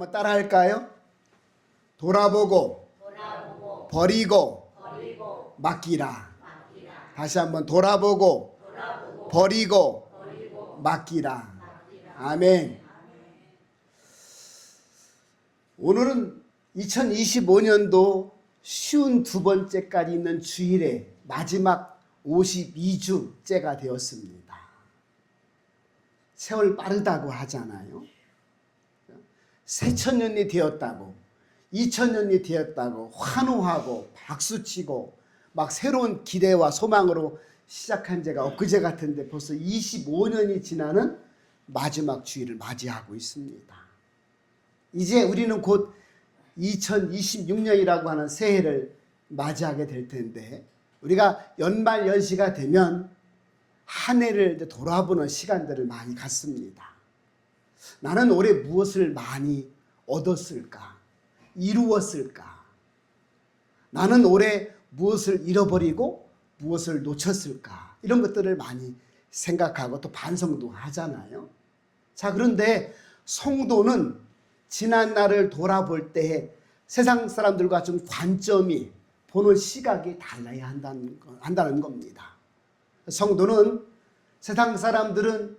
한번 따라 할까요? 돌아보고, 버리고, 맡기라. 다시 한번 돌아보고, 버리고, 맡기라. 아멘. 오늘은 2025년도 쉬운 두 번째까지 있는 주일의 마지막 52주째가 되었습니다. 세월 빠르다고 하잖아요. 새천년이 되었다고, 2000년이 되었다고 환호하고 박수치고 막 새로운 기대와 소망으로 시작한 지가 엊그제 같은데 벌써 25년이 지나는 마지막 주일을 맞이하고 있습니다. 이제 우리는 곧 2026년이라고 하는 새해를 맞이하게 될 텐데, 우리가 연말 연시가 되면 한 해를 돌아보는 시간들을 많이 갖습니다. 나는 올해 무엇을 많이 얻었을까? 이루었을까? 나는 올해 무엇을 잃어버리고 무엇을 놓쳤을까? 이런 것들을 많이 생각하고 또 반성도 하잖아요. 자, 그런데 성도는 지난 날을 돌아볼 때 세상 사람들과 좀 관점이, 보는 시각이 달라야 한다는 겁니다. 성도는, 세상 사람들은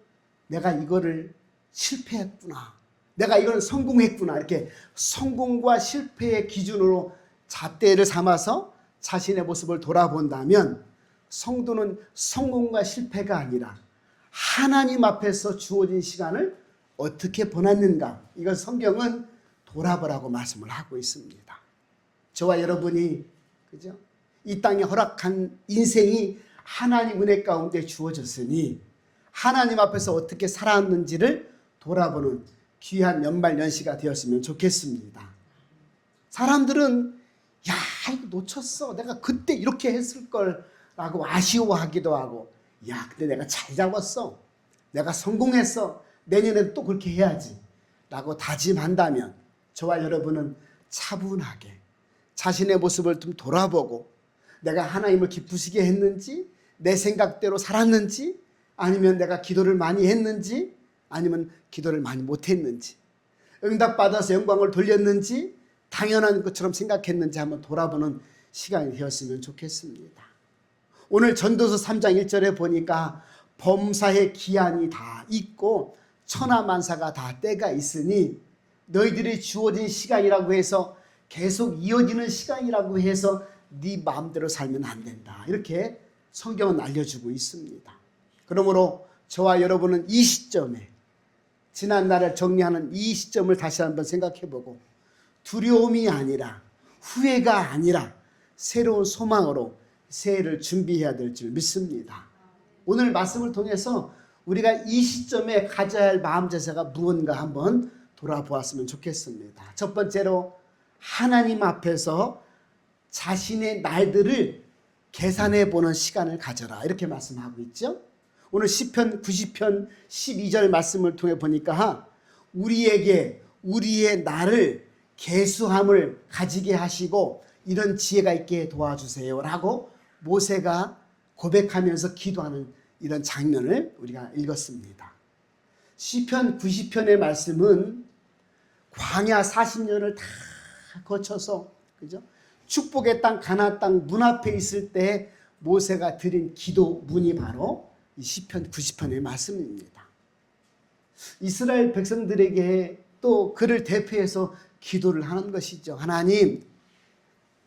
내가 이거를 실패했구나, 내가 이걸 성공했구나, 이렇게 성공과 실패의 기준으로 잣대를 삼아서 자신의 모습을 돌아본다면, 성도는 성공과 실패가 아니라 하나님 앞에서 주어진 시간을 어떻게 보냈는가, 이걸 성경은 돌아보라고 말씀을 하고 있습니다. 저와 여러분이, 그죠? 이 땅에 허락한 인생이 하나님 은혜 가운데 주어졌으니 하나님 앞에서 어떻게 살았는지를 돌아보는 귀한 연말 연시가 되었으면 좋겠습니다. 사람들은 야, 이거 놓쳤어, 내가 그때 이렇게 했을 걸 라고 아쉬워하기도 하고, 야, 근데 내가 잘 잡았어, 내가 성공했어, 내년에도 또 그렇게 해야지 라고 다짐한다면, 저와 여러분은 차분하게 자신의 모습을 좀 돌아보고, 내가 하나님을 기쁘시게 했는지, 내 생각대로 살았는지, 아니면 내가 기도를 많이 했는지, 아니면 기도를 많이 못했는지, 응답받아서 영광을 돌렸는지 당연한 것처럼 생각했는지 한번 돌아보는 시간이 되었으면 좋겠습니다. 오늘 전도서 3장 1절에 보니까 범사의 기한이 다 있고 천하만사가 다 때가 있으니 너희들이 주어진 시간이라고 해서, 계속 이어지는 시간이라고 해서 네 마음대로 살면 안 된다, 이렇게 성경은 알려주고 있습니다. 그러므로 저와 여러분은 이 시점에, 지난 날을 정리하는 이 시점을 다시 한번 생각해보고, 두려움이 아니라, 후회가 아니라 새로운 소망으로 새해를 준비해야 될 줄 믿습니다. 오늘 말씀을 통해서 우리가 이 시점에 가져야 할 마음 자세가 무언가 한번 돌아보았으면 좋겠습니다. 첫 번째로, 하나님 앞에서 자신의 날들을 계산해 보는 시간을 가져라, 이렇게 말씀하고 있죠. 오늘 시편 90편 12절 말씀을 통해 보니까 우리에게 우리의 날을 계수함을 가지게 하시고 이런 지혜가 있게 도와주세요 라고 모세가 고백하면서 기도하는 이런 장면을 우리가 읽었습니다. 시편 90편의 말씀은 광야 40년을 다 거쳐서, 그죠? 축복의 땅, 가나안 땅 문 앞에 있을 때 모세가 드린 기도문이 바로 이 시편 90편의 말씀입니다. 이스라엘 백성들에게 또 그를 대표해서 기도를 하는 것이죠. 하나님,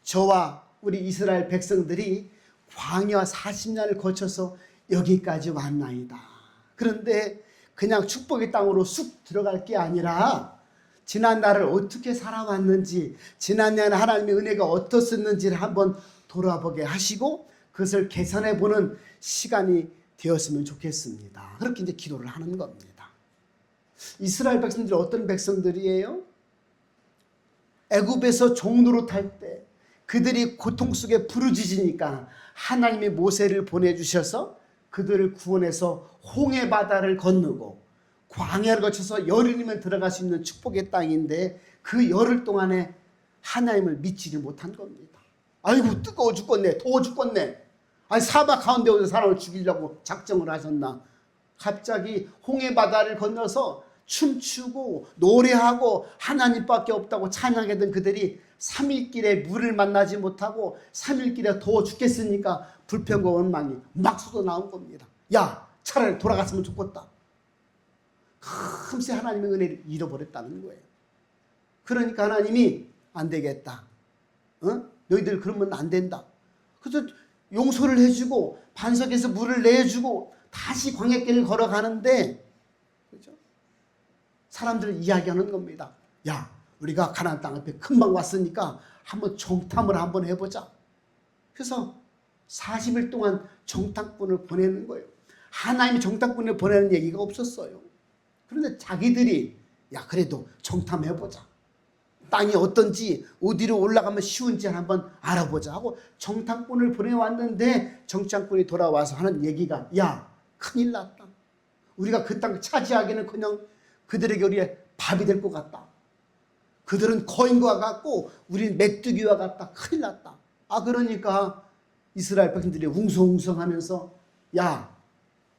저와 우리 이스라엘 백성들이 광야 40년을 거쳐서 여기까지 왔나이다. 그런데 그냥 축복의 땅으로 쑥 들어갈 게 아니라 지난 날을 어떻게 살아왔는지, 지난 날 하나님의 은혜가 어떻었는지를 한번 돌아보게 하시고 그것을 개선해보는 시간이 되었으면 좋겠습니다. 그렇게 이제 기도를 하는 겁니다. 이스라엘 백성들이 어떤 백성들이에요? 애굽에서 종노릇할 때 그들이 고통 속에 부르짖으니까 하나님이 모세를 보내주셔서 그들을 구원해서 홍해 바다를 건너고 광야를 거쳐서 열흘이면 들어갈 수 있는 축복의 땅인데, 그 열흘 동안에 하나님을 믿지를 못한 겁니다. 아이고 뜨거워 죽겠네, 더워 죽겠네, 아니 사막 가운데 오서 사람을 죽이려고 작정을 하셨나. 갑자기 홍해 바다를 건너서 춤추고 노래하고 하나님밖에 없다고 찬양하던 그들이 3일길에 물을 만나지 못하고 3일길에 더워 죽겠으니까 불평과 원망이 막 쏟아나온 겁니다. 야, 차라리 돌아갔으면 좋겠다. 금세 하나님의 은혜를 잃어버렸다는 거예요. 그러니까 하나님이 안 되겠다. 너희들 그러면 안 된다. 그래서 용서를 해주고 반석에서 물을 내주고 다시 광야길을 걸어가는데, 그렇죠? 사람들은 이야기하는 겁니다. 야, 우리가 가나안 땅 앞에 금방 왔으니까 한번 정탐을 한번 해보자. 그래서 40일 동안 정탐꾼을 보내는 거예요. 하나님이 정탐꾼을 보내는 얘기가 없었어요. 그런데 자기들이 야, 그래도 정탐해보자. 땅이 어떤지, 어디로 올라가면 쉬운지 한번 알아보자 하고 정탐꾼을 보내왔는데, 정탐꾼이 돌아와서 하는 얘기가 야, 큰일 났다. 우리가 그 땅 차지하기는 그냥 그들에게 우리의 밥이 될 것 같다. 그들은 거인과 같고 우리는 메뚜기와 같다. 큰일 났다. 그러니까 이스라엘 백성들이 웅성웅성하면서 야,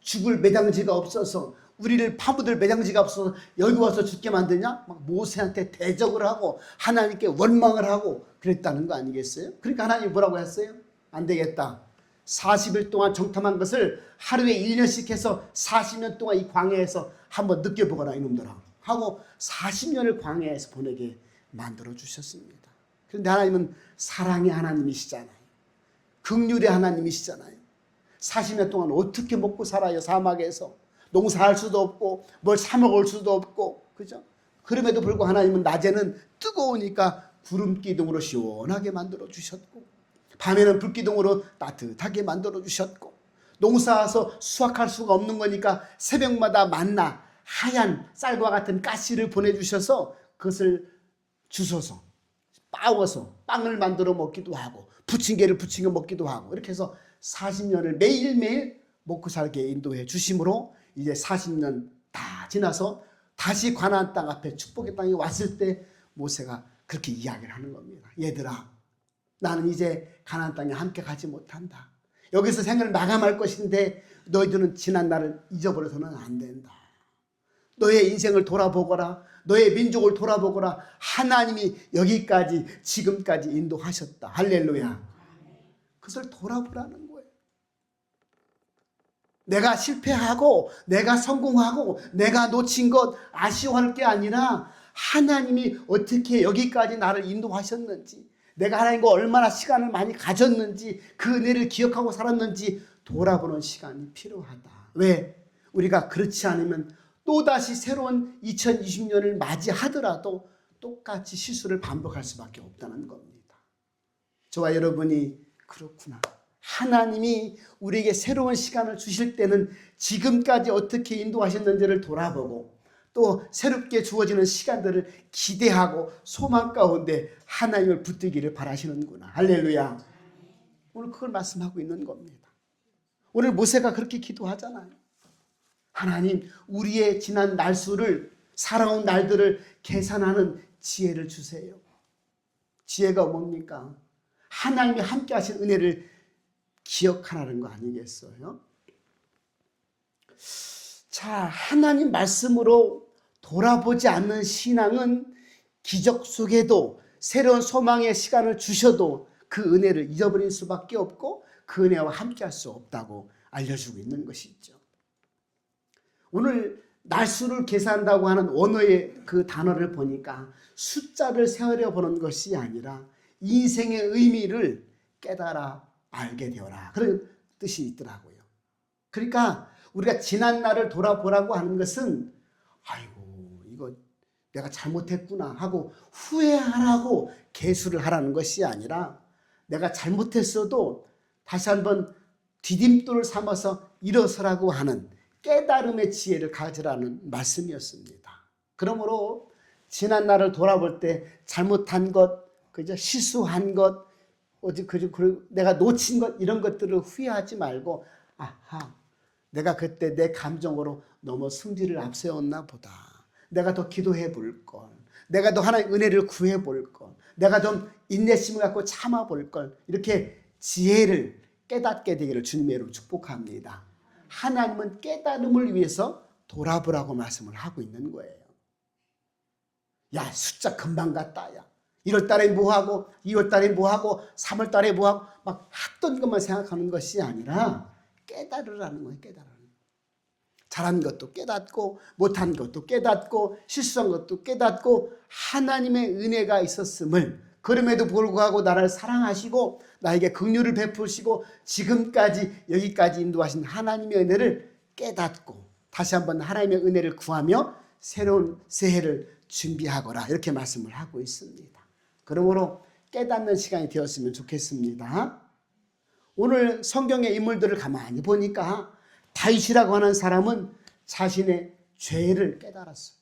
죽을 매장지가 없어서, 우리를 파묻을 매장지가 없어서 여기 와서 죽게 만드냐? 막 모세한테 대적을 하고 하나님께 원망을 하고 그랬다는 거 아니겠어요? 그러니까 하나님이 뭐라고 했어요? 안 되겠다. 40일 동안 정탐한 것을 하루에 1년씩 해서 40년 동안 이 광야에서 한번 느껴보거라 이놈들아 하고 40년을 광야에서 보내게 만들어 주셨습니다. 그런데 하나님은 사랑의 하나님이시잖아요. 긍휼의 하나님이시잖아요. 40년 동안 어떻게 먹고 살아요? 사막에서 농사할 수도 없고 뭘 사 먹을 수도 없고, 그죠? 그럼에도 불구하고 하나님은 낮에는 뜨거우니까 구름 기둥으로 시원하게 만들어 주셨고, 밤에는 불기둥으로 따뜻하게 만들어 주셨고, 농사해서 수확할 수가 없는 거니까 새벽마다 만나 하얀 쌀과 같은 가시를 보내주셔서 그것을 주셔서 빻아서 빵을 만들어 먹기도 하고 부침개를 부침겨 먹기도 하고, 이렇게 해서 40년을 매일매일 먹고 살게 인도해 주심으로 이제 40년 다 지나서 다시 가나안 땅 앞에 축복의 땅에 왔을 때 모세가 그렇게 이야기를 하는 겁니다. 얘들아, 나는 이제 가나안 땅에 함께 가지 못한다. 여기서 생을 마감할 것인데 너희들은 지난 날을 잊어버려서는 안 된다. 너의 인생을 돌아보거라. 너의 민족을 돌아보거라. 하나님이 여기까지 지금까지 인도하셨다. 할렐루야. 그것을 돌아보라는 거예요. 내가 실패하고 내가 성공하고 내가 놓친 것 아쉬워할 게 아니라 하나님이 어떻게 여기까지 나를 인도하셨는지, 내가 하나님과 얼마나 시간을 많이 가졌는지, 그 은혜를 기억하고 살았는지 돌아보는 시간이 필요하다. 왜? 우리가 그렇지 않으면 또다시 새로운 2020년을 맞이하더라도 똑같이 실수를 반복할 수밖에 없다는 겁니다. 저와 여러분이 그렇구나. 하나님이 우리에게 새로운 시간을 주실 때는 지금까지 어떻게 인도하셨는지를 돌아보고 또 새롭게 주어지는 시간들을 기대하고 소망 가운데 하나님을 붙들기를 바라시는구나. 할렐루야. 오늘 그걸 말씀하고 있는 겁니다. 오늘 모세가 그렇게 기도하잖아요. 하나님, 우리의 지난 날수를, 살아온 날들을 계산하는 지혜를 주세요. 지혜가 뭡니까? 하나님이 함께 하신 은혜를 기억하라는 거 아니겠어요? 자, 하나님 말씀으로 돌아보지 않는 신앙은 기적 속에도 새로운 소망의 시간을 주셔도 그 은혜를 잊어버릴 수밖에 없고 그 은혜와 함께 할 수 없다고 알려주고 있는 것이죠. 오늘 날수를 계산한다고 하는 언어의 그 단어를 보니까 숫자를 세어려 보는 것이 아니라 인생의 의미를 깨달아 알게 되어라, 그런 뜻이 있더라고요. 그러니까 우리가 지난 날을 돌아보라고 하는 것은 아이고 이거 내가 잘못했구나 하고 후회하라고 개수를 하라는 것이 아니라 내가 잘못했어도 다시 한번 디딤돌을 삼아서 일어서라고 하는 깨달음의 지혜를 가지라는 말씀이었습니다. 그러므로 지난 날을 돌아볼 때 잘못한 것, 그저 실수한 것, 내가 놓친 것, 이런 것들을 후회하지 말고 아하, 내가 그때 내 감정으로 너무 승질을 앞세웠나 보다. 내가 더 기도해 볼 걸. 내가 더 하나님의 은혜를 구해 볼 걸. 내가 좀 인내심을 갖고 참아 볼 걸. 이렇게 지혜를 깨닫게 되기를 주님의 이름으로 축복합니다. 하나님은 깨달음을 위해서 돌아보라고 말씀을 하고 있는 거예요. 야, 숫자 금방 갔다. 야, 1월 달에 뭐하고 2월 달에 뭐하고 3월 달에 뭐하고 막 했던 것만 생각하는 것이 아니라 깨달으라는 거예요. 깨달으라는 거예요. 잘한 것도 깨닫고 못한 것도 깨닫고 실수한 것도 깨닫고 하나님의 은혜가 있었음을, 그럼에도 불구하고 나를 사랑하시고 나에게 긍휼을 베푸시고 지금까지 여기까지 인도하신 하나님의 은혜를 깨닫고 다시 한번 하나님의 은혜를 구하며 새로운 새해를 준비하거라, 이렇게 말씀을 하고 있습니다. 그러므로 깨닫는 시간이 되었으면 좋겠습니다. 오늘 성경의 인물들을 가만히 보니까 다윗이라고 하는 사람은 자신의 죄를 깨달았어요.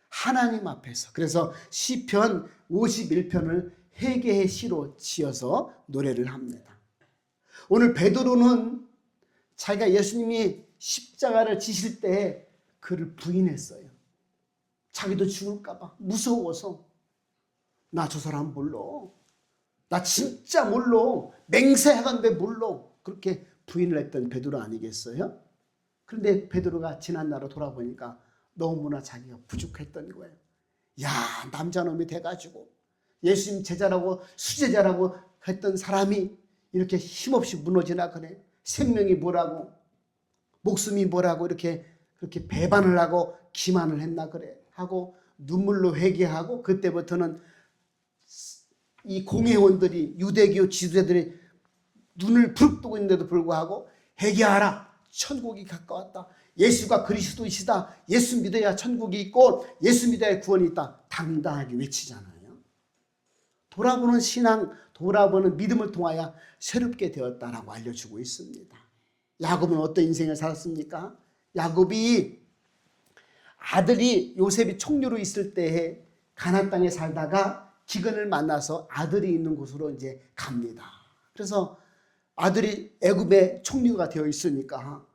하나님 앞에서. 그래서 시편 51편을 회개의 시로 지어서 노래를 합니다. 오늘 베드로는 자기가 예수님이 십자가를 지실 때 그를 부인했어요. 자기도 죽을까 봐 무서워서. 나 저 사람 몰라. 나 진짜 몰라. 맹세하건대 몰라. 그렇게 부인을 했던 베드로 아니겠어요? 그런데 베드로가 지난날로 돌아보니까 너무나 자기가 부족했던 거예요. 야, 남자놈이 돼가지고 예수님 제자라고 수제자라고 했던 사람이 이렇게 힘없이 무너지나 그래. 생명이 뭐라고, 목숨이 뭐라고 이렇게 그렇게 배반을 하고 기만을 했나 그래 하고 눈물로 회개하고, 그때부터는 이 공회원들이, 유대교 지도자들이 눈을 부릅뜨고 있는데도 불구하고 회개하라, 천국이 가까웠다, 예수가 그리스도이시다, 예수 믿어야 천국이 있고 예수 믿어야 구원이 있다, 당당하게 외치잖아요. 돌아보는 신앙, 돌아보는 믿음을 통하여 새롭게 되었다라고 알려주고 있습니다. 야곱은 어떤 인생을 살았습니까? 야곱이 아들이 요셉이 총리로 있을 때에 가나안 땅에 살다가 기근을 만나서 아들이 있는 곳으로 이제 갑니다. 그래서 아들이 애굽의 총리가 되어 있으니까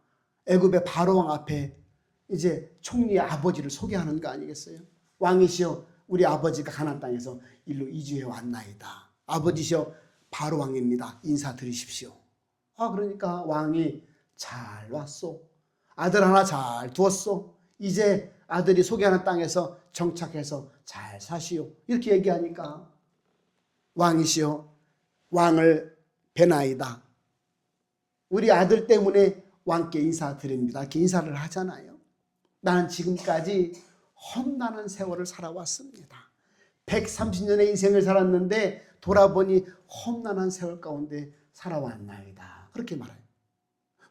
애굽의 바로왕 앞에 이제 총리의 아버지를 소개하는 거 아니겠어요? 왕이시여, 우리 아버지가 가나안 땅에서 일로 이주해 왔나이다. 아버지시여, 바로왕입니다. 인사드리십시오. 그러니까 왕이 잘 왔소. 아들 하나 잘 두었소. 이제 아들이 소개하는 땅에서 정착해서 잘 사시오. 이렇게 얘기하니까 왕이시여, 왕을 뵈나이다. 우리 아들 때문에 왕께 인사드립니다. 이렇게 인사를 하잖아요. 나는 지금까지 험난한 세월을 살아왔습니다. 130년의 인생을 살았는데 돌아보니 험난한 세월 가운데 살아왔나이다. 그렇게 말해요.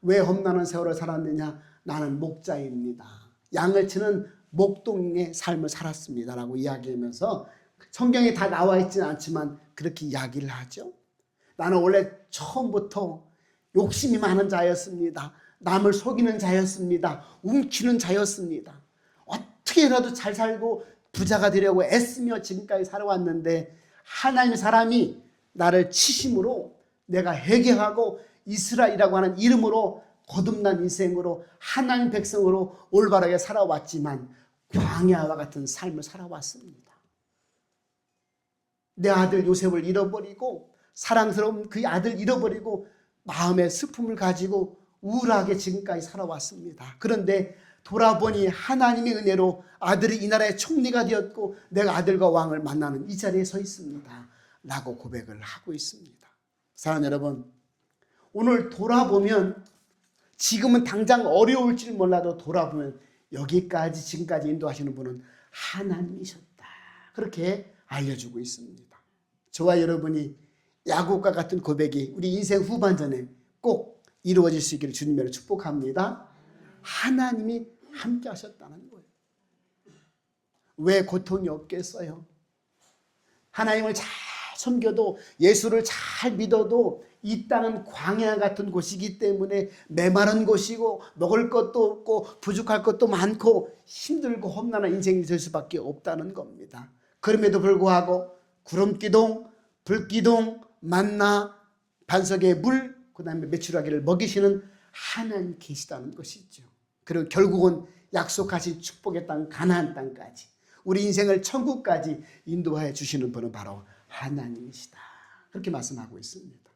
왜 험난한 세월을 살았느냐? 나는 목자입니다. 양을 치는 목동의 삶을 살았습니다 라고 이야기하면서, 성경에 다 나와 있지는 않지만 그렇게 이야기를 하죠. 나는 원래 처음부터 욕심이 많은 자였습니다. 남을 속이는 자였습니다. 움키는 자였습니다. 어떻게라도 잘 살고 부자가 되려고 애쓰며 지금까지 살아왔는데 하나님의 사람이 나를 치심으로 내가 회개하고 이스라엘이라고 하는 이름으로 거듭난 인생으로 하나님 백성으로 올바르게 살아왔지만 광야와 같은 삶을 살아왔습니다. 내 아들 요셉을 잃어버리고, 사랑스러운 그 아들 잃어버리고 마음의 슬픔을 가지고 우울하게 지금까지 살아왔습니다. 그런데 돌아보니 하나님의 은혜로 아들이 이 나라의 총리가 되었고 내가 아들과 왕을 만나는 이 자리에 서 있습니다 라고 고백을 하고 있습니다. 사랑하는 여러분, 오늘 돌아보면, 지금은 당장 어려울지 몰라도 돌아보면 여기까지 지금까지 인도하시는 분은 하나님이셨다, 그렇게 알려주고 있습니다. 저와 여러분이 야곱과 같은 고백이 우리 인생 후반전에 꼭 이루어질 수 있기를 주님으로 축복합니다. 하나님이 함께 하셨다는 거예요. 왜 고통이 없겠어요? 하나님을 잘 섬겨도, 예수를 잘 믿어도 이 땅은 광야 같은 곳이기 때문에 메마른 곳이고 먹을 것도 없고 부족할 것도 많고 힘들고 험난한 인생이 될 수밖에 없다는 겁니다. 그럼에도 불구하고 구름기둥, 불기둥, 만나, 반석의 물, 그 다음에 메추라기를 먹이시는 하나님 계시다는 것이죠. 그리고 결국은 약속하신 축복의 땅 가나안 땅까지, 우리 인생을 천국까지 인도해 주시는 분은 바로 하나님이시다, 그렇게 말씀하고 있습니다.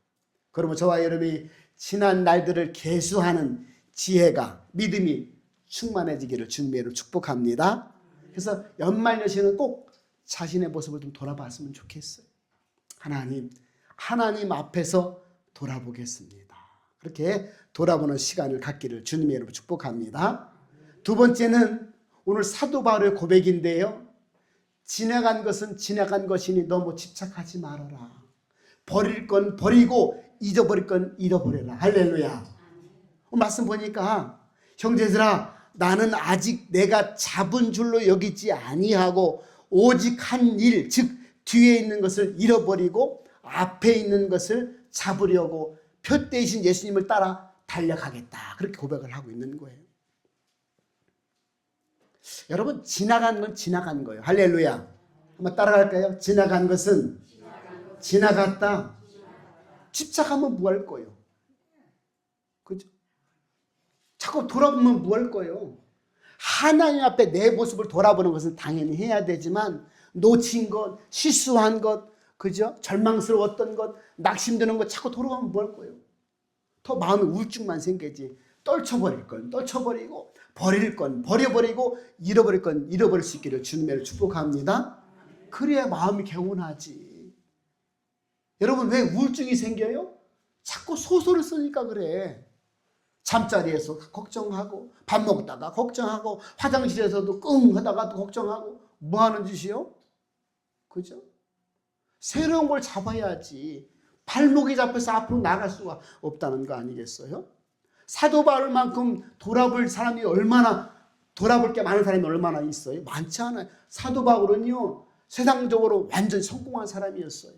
그러면 저와 여러분이 지난 날들을 계수하는 지혜가, 믿음이 충만해지기를 주님으로 축복합니다. 그래서 연말연시는 꼭 자신의 모습을 좀 돌아봤으면 좋겠어요. 하나님 앞에서 돌아보겠습니다. 그렇게 돌아보는 시간을 갖기를 주님의 이름으로 축복합니다. 두 번째는 오늘 사도 바울의 고백인데요. 지나간 것은 지나간 것이니 너무 집착하지 말아라. 버릴 건 버리고 잊어버릴 건 잊어버려라. 할렐루야. 말씀 보니까 형제들아 나는 아직 내가 잡은 줄로 여기지 아니하고 오직 한 일, 즉 뒤에 있는 것을 잃어버리고 앞에 있는 것을 잡으려고 표대이신 예수님을 따라 달려가겠다. 그렇게 고백을 하고 있는 거예요. 여러분 지나간 건 지나간 거예요. 할렐루야. 한번 따라갈까요? 지나간 것은 지나갔다. 집착하면 뭐 할 거예요? 그죠? 자꾸 돌아보면 뭐 할 거예요? 하나님 앞에 내 모습을 돌아보는 것은 당연히 해야 되지만 놓친 것, 실수한 것, 그죠? 절망스러웠던 것, 낙심되는 것 자꾸 돌아보면 뭐 할 거예요? 더 마음에 우울증만 생기지. 떨쳐버릴 건 떨쳐버리고 버릴 건 버려버리고 잃어버릴 건 잃어버릴 수 있기를 주님을 축복합니다. 그래야 마음이 개운하지. 여러분 왜 우울증이 생겨요? 자꾸 소설을 쓰니까 그래. 잠자리에서 걱정하고 밥 먹다가 걱정하고 화장실에서도 끙 하다가도 걱정하고 뭐 하는 짓이요? 그죠? 새로운 걸 잡아야지. 발목이 잡혀서 앞으로 나갈 수가 없다는 거 아니겠어요? 사도 바울만큼 돌아볼 사람이 얼마나, 돌아볼 게 많은 사람이 얼마나 있어요? 많지 않아요. 사도 바울은요 세상적으로 완전 성공한 사람이었어요.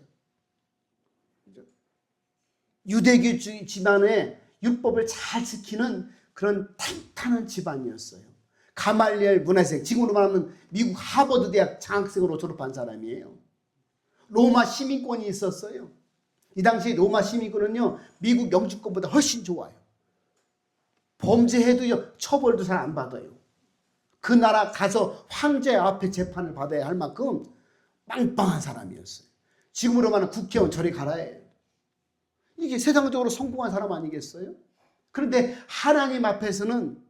유대교 집안에 율법을 잘 지키는 그런 탄탄한 집안이었어요. 가말리엘 문화생, 지금으로 말하면 미국 하버드 대학 장학생으로 졸업한 사람이에요. 로마 시민권이 있었어요. 이 당시 로마 시민권은요 미국 영주권보다 훨씬 좋아요. 범죄해도요 처벌도 잘 안 받아요. 그 나라 가서 황제 앞에 재판을 받아야 할 만큼 빵빵한 사람이었어요. 지금으로 말하면 국회의원 저리 가라 해요. 이게 세상적으로 성공한 사람 아니겠어요? 그런데 하나님 앞에서는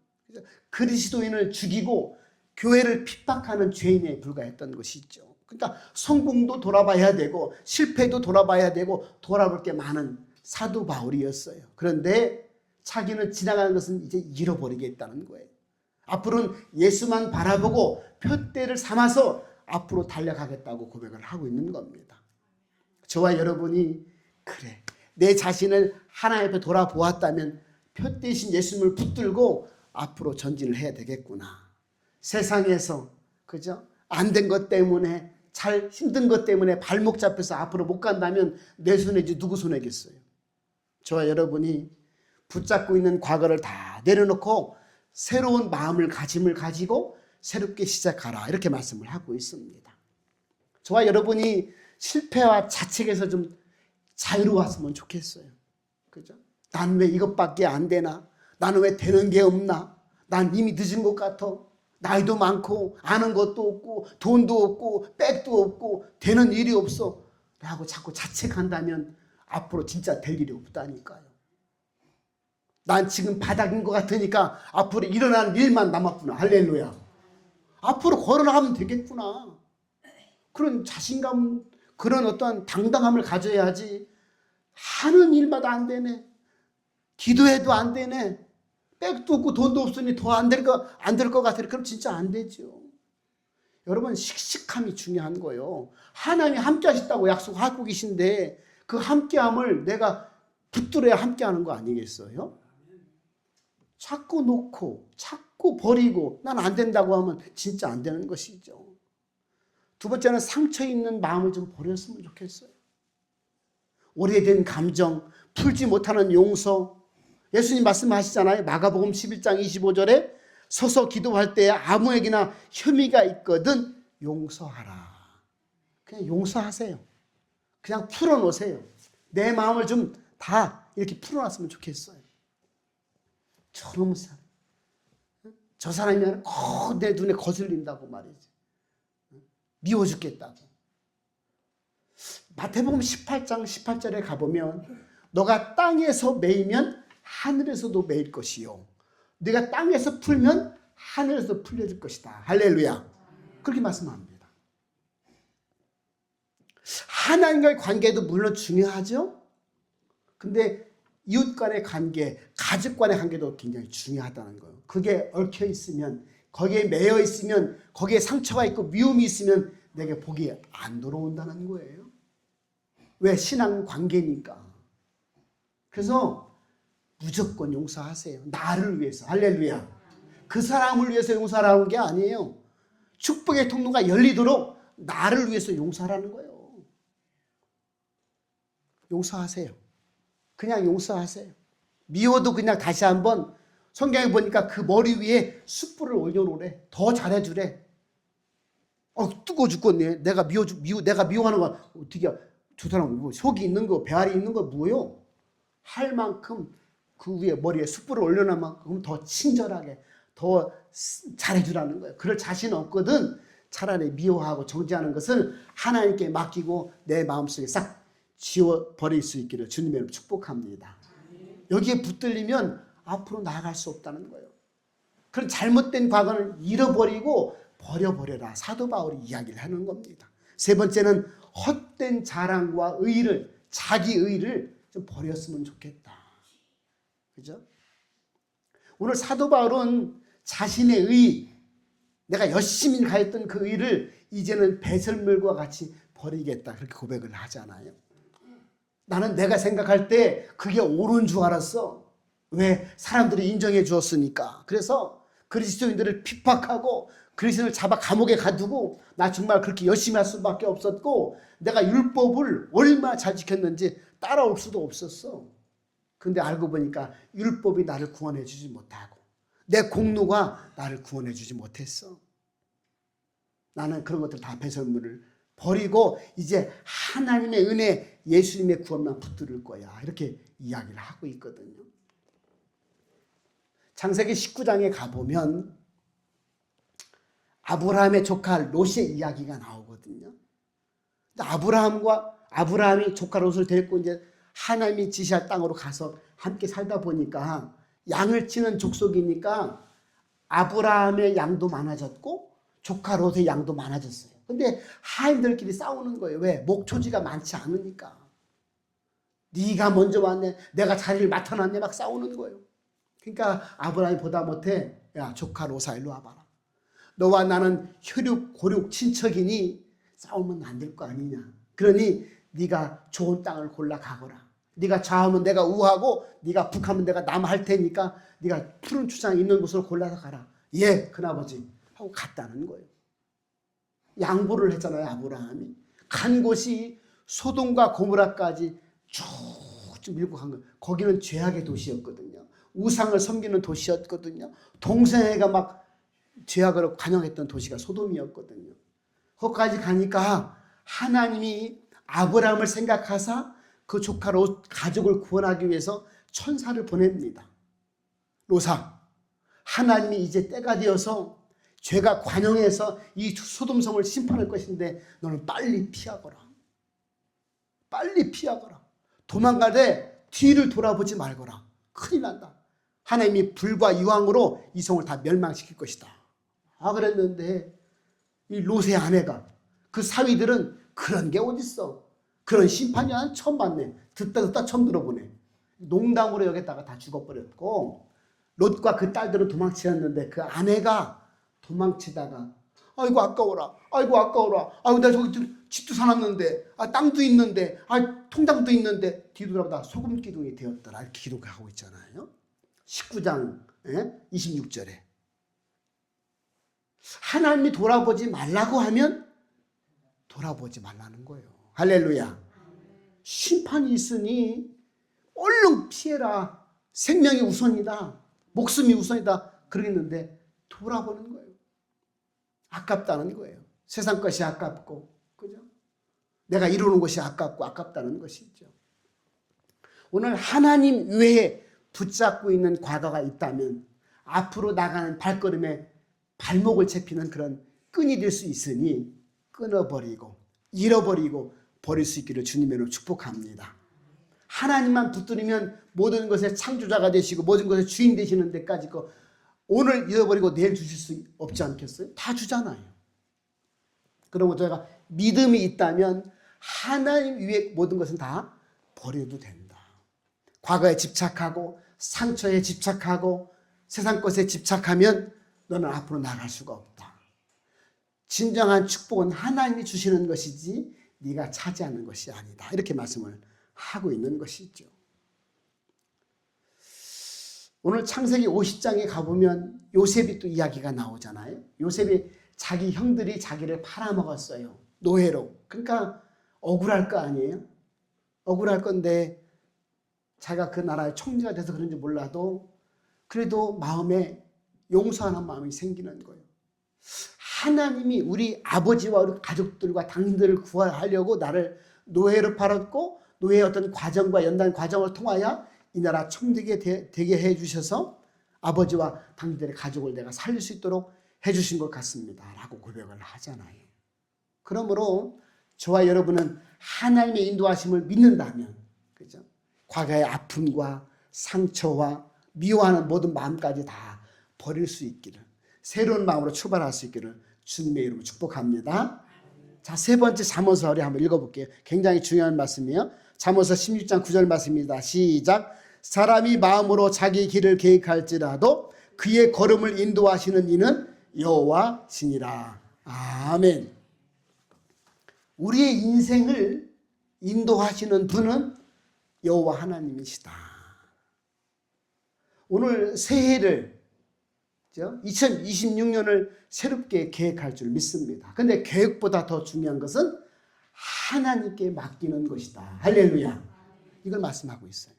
그리스도인을 죽이고 교회를 핍박하는 죄인에 불과했던 것이죠. 그러니까 성공도 돌아봐야 되고 실패도 돌아봐야 되고 돌아볼 게 많은 사도 바울이었어요. 그런데 자기는 지나가는 것은 이제 잃어버리겠다는 거예요. 앞으로는 예수만 바라보고 표대를 삼아서 앞으로 달려가겠다고 고백을 하고 있는 겁니다. 저와 여러분이 그래 내 자신을 하나님 앞에 돌아보았다면 표대이신 예수님을 붙들고 앞으로 전진을 해야 되겠구나. 세상에서 그죠? 안 된 것 때문에 잘 힘든 것 때문에 발목 잡혀서 앞으로 못 간다면 내 손에지 누구 손에겠어요? 저와 여러분이 붙잡고 있는 과거를 다 내려놓고 새로운 마음을 가지고 새롭게 시작하라 이렇게 말씀을 하고 있습니다. 저와 여러분이 실패와 자책에서 좀 자유로웠으면 좋겠어요. 그죠? 난 왜 이것밖에 안 되나? 나는 왜 되는 게 없나? 난 이미 늦은 것 같아. 나이도 많고 아는 것도 없고 돈도 없고 백도 없고 되는 일이 없어 라고 자꾸 자책한다면 앞으로 진짜 될 일이 없다니까요. 난 지금 바닥인 것 같으니까 앞으로 일어나는 일만 남았구나. 할렐루야. 앞으로 걸어나가면 되겠구나. 그런 자신감, 그런 어떤 당당함을 가져야지. 하는 일마다 안 되네. 기도해도 안 되네. 백도 없고 돈도 없으니 더 안 될 것 같으니 그럼 진짜 안 되죠. 여러분 씩씩함이 중요한 거예요. 하나님이 함께 하셨다고 약속하고 계신데 그 함께함을 내가 붙들어야 함께하는 거 아니겠어요? 자꾸 놓고 자꾸 버리고 난 안 된다고 하면 진짜 안 되는 것이죠. 두 번째는 상처 있는 마음을 좀 버렸으면 좋겠어요. 오래된 감정, 풀지 못하는 용서. 예수님 말씀하시잖아요. 마가복음 11장 25절에 서서 기도할 때 아무에게나 혐의가 있거든 용서하라. 그냥 용서하세요. 그냥 풀어놓으세요. 내 마음을 좀 다 이렇게 풀어놨으면 좋겠어요. 저놈 사람, 저 사람이 꼭 내 눈에 거슬린다고 말이지. 미워 죽겠다고. 마태복음 18장 18절에 가보면 너가 땅에서 매이면 하늘에서도 매일 것이요. 네가 땅에서 풀면 하늘에서 풀려질 것이다. 할렐루야. 그렇게 말씀합니다. 하나님과의 관계도 물론 중요하죠. 근데 이웃 간의 관계, 가족 간의 관계도 굉장히 중요하다는 거예요. 그게 얽혀 있으면, 거기에 매여 있으면, 거기에 상처가 있고 미움이 있으면 내게 복이 안 돌아온다는 거예요. 왜? 신앙 관계니까. 그래서 무조건 용서하세요. 나를 위해서. 할렐루야. 그 사람을 위해서 용서하라는 게 아니에요. 축복의 통로가 열리도록 나를 위해서 용서하라는 거예요. 용서하세요. 그냥 용서하세요. 미워도 그냥 다시 한번, 성경에 보니까 그 머리 위에 숯불을 올려놓으래. 더 잘해주래. 뜨거워 죽겠네. 내가 미워하는 거 어떻게, 저 사람 뭐 속이 있는 거, 배알이 있는 거 뭐요? 할 만큼 그 위에 머리에 숯불을 올려놓은 만큼 더 친절하게, 더 잘해주라는 거예요. 그럴 자신 없거든. 차라리 미워하고 정죄하는 것을 하나님께 맡기고 내 마음속에 싹 지워버릴 수 있기를 주님의 이름으로 축복합니다. 여기에 붙들리면 앞으로 나아갈 수 없다는 거예요. 그런 잘못된 과거는 잃어버리고 버려버려라. 사도 바울이 이야기를 하는 겁니다. 세 번째는 헛된 자랑과 의를, 자기 의를 좀 버렸으면 좋겠다. 그죠? 오늘 사도 바울은 자신의 의, 내가 열심히 가했던 그 의를 이제는 배설물과 같이 버리겠다. 그렇게 고백을 하잖아요. 나는 내가 생각할 때 그게 옳은 줄 알았어. 왜? 사람들이 인정해 주었으니까. 그래서 그리스도인들을 핍박하고 그리스도인을 잡아 감옥에 가두고 나 정말 그렇게 열심히 할 수밖에 없었고 내가 율법을 얼마나 잘 지켰는지 따라올 수도 없었어. 근데 알고 보니까 율법이 나를 구원해 주지 못하고 내 공로가 나를 구원해 주지 못했어. 나는 그런 것들 다 배설물을 버리고 이제 하나님의 은혜, 예수님의 구원만 붙들을 거야. 이렇게 이야기를 하고 있거든요. 창세기 19장에 가보면 아브라함의 조카 롯의 이야기가 나오거든요. 아브라함이 조카 롯을 데리고 이제 하나님이 지시할 땅으로 가서 함께 살다 보니까 양을 치는 족속이니까 아브라함의 양도 많아졌고 조카 롯의 양도 많아졌어요. 근데 하인들끼리 싸우는 거예요. 왜? 목초지가 많지 않으니까. 네가 먼저 왔네, 내가 자리를 맡아놨네, 막 싸우는 거예요. 그러니까 아브라함이 보다 못해, 야 조카 롯아 일로 와봐라. 너와 나는 혈육 고륙 친척이니 싸우면 안 될 거 아니냐. 그러니 네가 좋은 땅을 골라 가거라. 네가 좌하면 내가 우하고 네가 북하면 내가 남할 테니까 네가 푸른 추장 있는 곳으로 골라서 가라. 예, 큰아버지 하고 갔다는 거예요. 양보를 했잖아요. 아브라함이 간 곳이 소돔과 고모라까지 쭉 밀고 간 거예요. 거기는 죄악의 도시였거든요. 우상을 섬기는 도시였거든요. 동생애가 막 죄악으로 관영했던 도시가 소돔이었거든요. 거기까지 가니까 하나님이 아브라함을 생각하사 그 조카 롯 가족을 구원하기 위해서 천사를 보냅니다. 롯아, 하나님이 이제 때가 되어서 죄가 관영해서 이 소돔성을 심판할 것인데 너는 빨리 피하거라. 빨리 피하거라. 도망가되 뒤를 돌아보지 말거라. 큰일 난다. 하나님이 불과 유황으로 이 성을 다 멸망시킬 것이다. 그랬는데 이 롯의 아내가, 그 사위들은 그런 게 어딨어. 그런 심판이 난 처음 봤네. 듣다 처음 들어보네. 농담으로 여기다가 다 죽어버렸고 롯과 그 딸들은 도망치었는데 그 아내가 도망치다가 아이고 아까워라. 아이고 아까워라. 아이고 나 저기 집도 사놨는데, 땅도 있는데, 통장도 있는데 뒤돌아보다 소금 기둥이 되었더라. 이렇게 기록하고 있잖아요. 19장 26절에. 하나님이 돌아보지 말라고 하면 돌아보지 말라는 거예요. 할렐루야. 심판이 있으니 얼른 피해라. 생명이 우선이다. 목숨이 우선이다. 그러겠는데 돌아보는 거예요. 아깝다는 거예요. 세상 것이 아깝고, 그죠? 내가 이루는 것이 아깝고 아깝다는 것이죠. 오늘 하나님 외에 붙잡고 있는 과거가 있다면 앞으로 나가는 발걸음에 발목을 잡히는 그런 끈이 될 수 있으니 끊어버리고 잃어버리고 버릴 수 있기를 주님의 이름으로 축복합니다. 하나님만 붙들면 모든 것의 창조자가 되시고 모든 것의 주인 되시는 데까지 오늘 잃어버리고 내일 주실 수 없지 않겠어요? 다 주잖아요. 그러면 저희가 믿음이 있다면 하나님 위에 모든 것은 다 버려도 된다. 과거에 집착하고 상처에 집착하고 세상 것에 집착하면 너는 앞으로 나갈 수가 없다. 진정한 축복은 하나님이 주시는 것이지 네가 차지하는 것이 아니다. 이렇게 말씀을 하고 있는 것이죠. 오늘 창세기 50장에 가보면 요셉이 또 이야기가 나오잖아요. 요셉이 자기 형들이 자기를 팔아먹었어요. 노예로. 그러니까 억울할 거 아니에요? 억울할 건데 자기가 그 나라의 총리가 돼서 그런지 몰라도 그래도 마음에 용서하는 마음이 생기는 거예요. 하나님이 우리 아버지와 우리 가족들과 당신들을 구하려고 나를 노예로 팔았고 노예의 어떤 과정과 연단 과정을 통하여 이 나라 총리가 되게 해주셔서 아버지와 당신들의 가족을 내가 살릴 수 있도록 해주신 것 같습니다. 라고 고백을 하잖아요. 그러므로 저와 여러분은 하나님의 인도하심을 믿는다면, 그죠? 과거의 아픔과 상처와 미워하는 모든 마음까지 다 버릴 수 있기를, 새로운 마음으로 출발할 수 있기를 주님의 이름으로 축복합니다. 자, 세 번째 잠언서 우리 한번 읽어볼게요. 굉장히 중요한 말씀이에요. 잠언서 16장 9절 말씀입니다. 시작. 사람이 마음으로 자기 길을 계획할지라도 그의 걸음을 인도하시는 이는 여호와시니라. 아멘. 우리의 인생을 인도하시는 분은 여호와 하나님이시다. 오늘 새해를 2026년을 새롭게 계획할 줄 믿습니다. 그런데 계획보다 더 중요한 것은 하나님께 맡기는 것이다. 할렐루야. 이걸 말씀하고 있어요.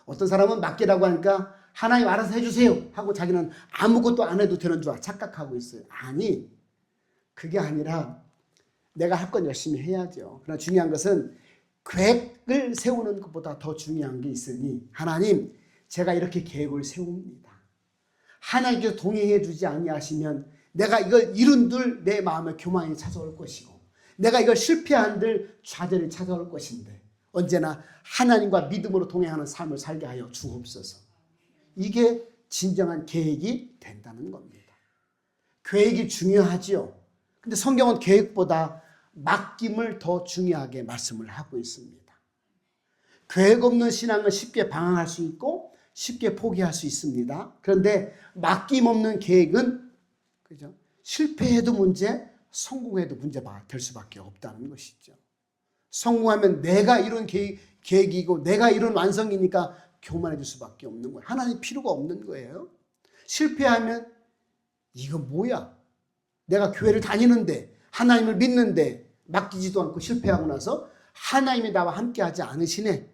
어떤 사람은 맡기라고 하니까 하나님 알아서 해주세요 하고 자기는 아무것도 안 해도 되는 줄 착각하고 있어요. 아니, 그게 아니라 내가 할 건 열심히 해야죠. 그러나 중요한 것은 계획을 세우는 것보다 더 중요한 게 있으니 하나님, 제가 이렇게 계획을 세웁니다. 하나님께서 동행해 주지 아니하시면 내가 이걸 이룬들 내 마음에 교만이 찾아올 것이고 내가 이걸 실패한들 좌절이 찾아올 것인데 언제나 하나님과 믿음으로 동행하는 삶을 살게 하여 주옵소서. 이게 진정한 계획이 된다는 겁니다. 계획이 중요하지요. 근데 성경은 계획보다 맡김을 더 중요하게 말씀을 하고 있습니다. 계획 없는 신앙은 쉽게 방황할 수 있고 쉽게 포기할 수 있습니다. 그런데 맡김 없는 계획은 그죠? 실패해도 문제, 성공해도 문제가 될 수밖에 없다는 것이죠. 성공하면 내가 이룬 계획이고 내가 이룬 완성이니까 교만해질 수밖에 없는 거예요. 하나님 필요가 없는 거예요. 실패하면 이거 뭐야? 내가 교회를 다니는데 하나님을 믿는데 맡기지도 않고 실패하고 나서 하나님이 나와 함께하지 않으시네.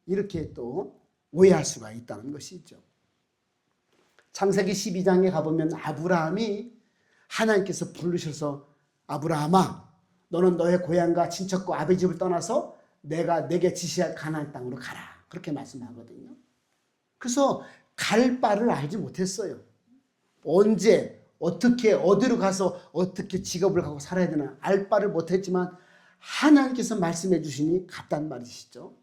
이렇게 또 오해할 수가 있다는 것이죠. 창세기 12장에 가보면 아브라함이 하나님께서 부르셔서 아브라함아, 너는 너의 고향과 친척과 아버지 집을 떠나서 내가 내게 지시할 가나안 땅으로 가라. 그렇게 말씀하거든요. 그래서 갈 바를 알지 못했어요. 언제, 어떻게, 어디로 가서 어떻게 직업을 갖고 살아야 되나 알 바를 못했지만 하나님께서 말씀해 주시니 갔단 말이시죠.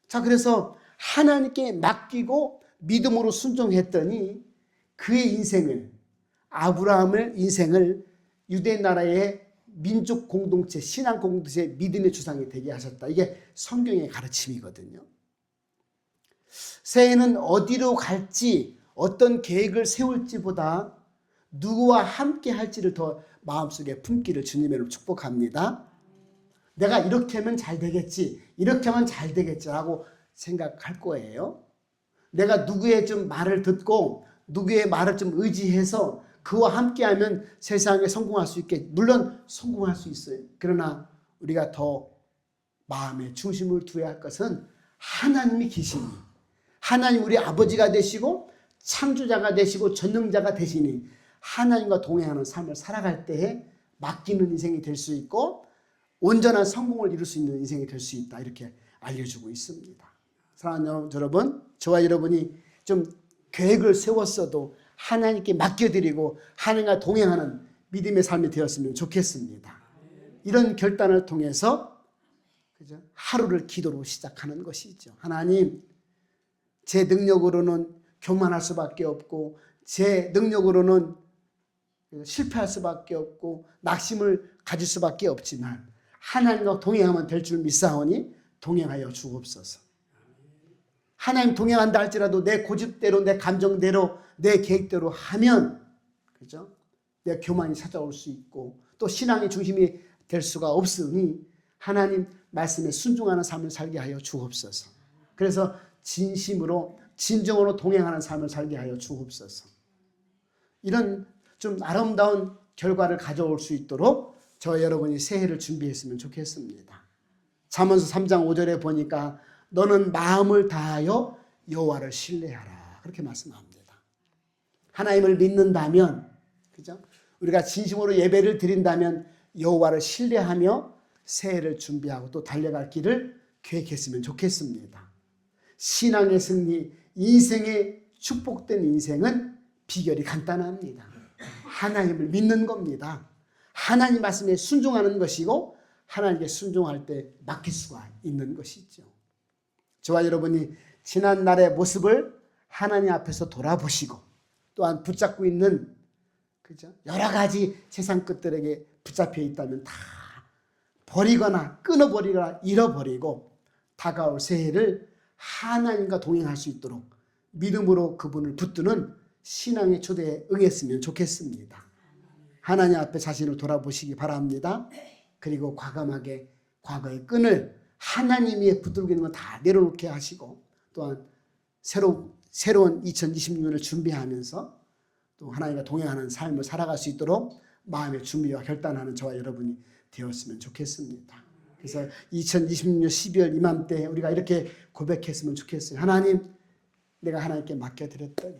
자, 그래서 하나님께 맡기고 믿음으로 순종했더니 그의 인생을, 아브라함의 인생을 유대 나라의 민족 공동체, 신앙 공동체, 믿음의 주상이 되게 하셨다. 이게 성경의 가르침이거든요. 새해는 어디로 갈지, 어떤 계획을 세울지보다 누구와 함께 할지를 더 마음속에 품기를 주님의 이름으로 축복합니다. 내가 이렇게 하면 잘 되겠지, 이렇게 하면 잘 되겠지라고 생각할 거예요. 내가 누구의 좀 말을 듣고 누구의 말을 좀 의지해서 그와 함께하면 세상에 성공할 수 있게, 물론 성공할 수 있어요. 그러나 우리가 더 마음의 중심을 두어야 할 것은 하나님이 계시니, 하나님 우리 아버지가 되시고 창조자가 되시고 전능자가 되시니 하나님과 동행하는 삶을 살아갈 때에 맡기는 인생이 될 수 있고 온전한 성공을 이룰 수 있는 인생이 될 수 있다. 이렇게 알려주고 있습니다. 사랑하는 여러분, 저와 여러분이 좀 계획을 세웠어도 하나님께 맡겨드리고 하나님과 동행하는 믿음의 삶이 되었으면 좋겠습니다. 이런 결단을 통해서 하루를 기도로 시작하는 것이죠. 하나님, 제 능력으로는 교만할 수밖에 없고 제 능력으로는 실패할 수밖에 없고 낙심을 가질 수밖에 없지만 하나님과 동행하면 될 줄 믿사오니 동행하여 주옵소서. 하나님 동행한다 할지라도 내 고집대로 내 감정대로 내 계획대로 하면 그죠? 내 교만이 찾아올 수 있고 또 신앙의 중심이 될 수가 없으니 하나님 말씀에 순종하는 삶을 살게 하여 주옵소서. 그래서 진심으로 진정으로 동행하는 삶을 살게 하여 주옵소서. 이런 좀 아름다운 결과를 가져올 수 있도록 저와 여러분이 새해를 준비했으면 좋겠습니다. 잠언서 3장 5절에 보니까 너는 마음을 다하여 여호와를 신뢰하라 그렇게 말씀합니다. 하나님을 믿는다면 그죠? 우리가 진심으로 예배를 드린다면 여호와를 신뢰하며 새해를 준비하고 또 달려갈 길을 계획했으면 좋겠습니다. 신앙의 승리, 인생의 축복된 인생은 비결이 간단합니다. 하나님을 믿는 겁니다. 하나님 말씀에 순종하는 것이고 하나님께 순종할 때 맡길 수가 있는 것이죠. 저와 여러분이 지난날의 모습을 하나님 앞에서 돌아보시고 또한 붙잡고 있는 그죠? 여러 가지 세상 것들에게 붙잡혀 있다면 다 버리거나 끊어버리거나 잃어버리고 다가올 새해를 하나님과 동행할 수 있도록 믿음으로 그분을 붙드는 신앙의 초대에 응했으면 좋겠습니다. 하나님 앞에 자신을 돌아보시기 바랍니다. 그리고 과감하게 과거의 끈을 하나님 위에 붙들고 있는 건 다 내려놓게 하시고 또한 새로운 2026년을 준비하면서 또 하나님과 동행하는 삶을 살아갈 수 있도록 마음의 준비와 결단하는 저와 여러분이 되었으면 좋겠습니다. 그래서 2026년 12월 이맘때 우리가 이렇게 고백했으면 좋겠어요. 하나님, 내가 하나님께 맡겨드렸더니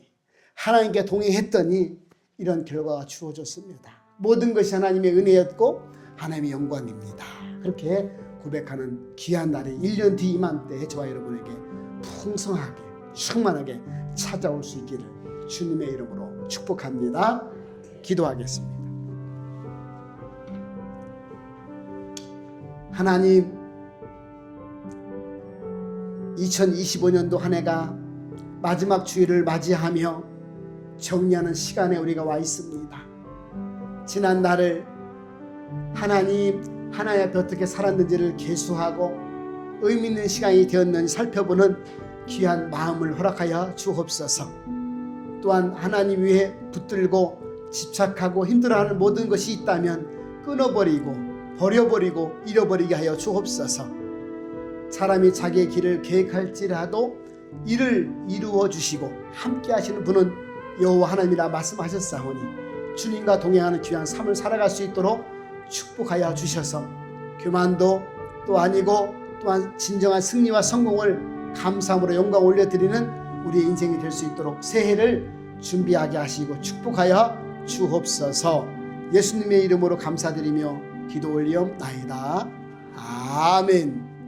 하나님께 동행했더니 이런 결과가 주어졌습니다. 모든 것이 하나님의 은혜였고 하나님의 영광입니다. 그렇게 고백하는 귀한 날이 1년 뒤 이맘때에 저와 여러분에게 풍성하게 충만하게 찾아올 수 있기를 주님의 이름으로 축복합니다. 기도하겠습니다. 하나님, 2025년도 한 해가 마지막 주일을 맞이하며 정리하는 시간에 우리가 와 있습니다. 지난 날을 하나님 앞에 어떻게 살았는지를 계수하고 의미 있는 시간이 되었는지 살펴보는 귀한 마음을 허락하여 주옵소서. 또한 하나님 위에 붙들고 집착하고 힘들어하는 모든 것이 있다면 끊어버리고 버려버리고 잃어버리게 하여 주옵소서. 사람이 자기의 길을 계획할지라도 이를 이루어 주시고 함께 하시는 분은 여호와 하나님이라 말씀하셨사오니 주님과 동행하는 귀한 삶을 살아갈 수 있도록 축복하여 주셔서 교만도 또 아니고 또한 진정한 승리와 성공을 감사함으로 영광 올려드리는 우리의 인생이 될 수 있도록 새해를 준비하게 하시고 축복하여 주옵소서. 예수님의 이름으로 감사드리며 기도 올리옵나이다. 아멘.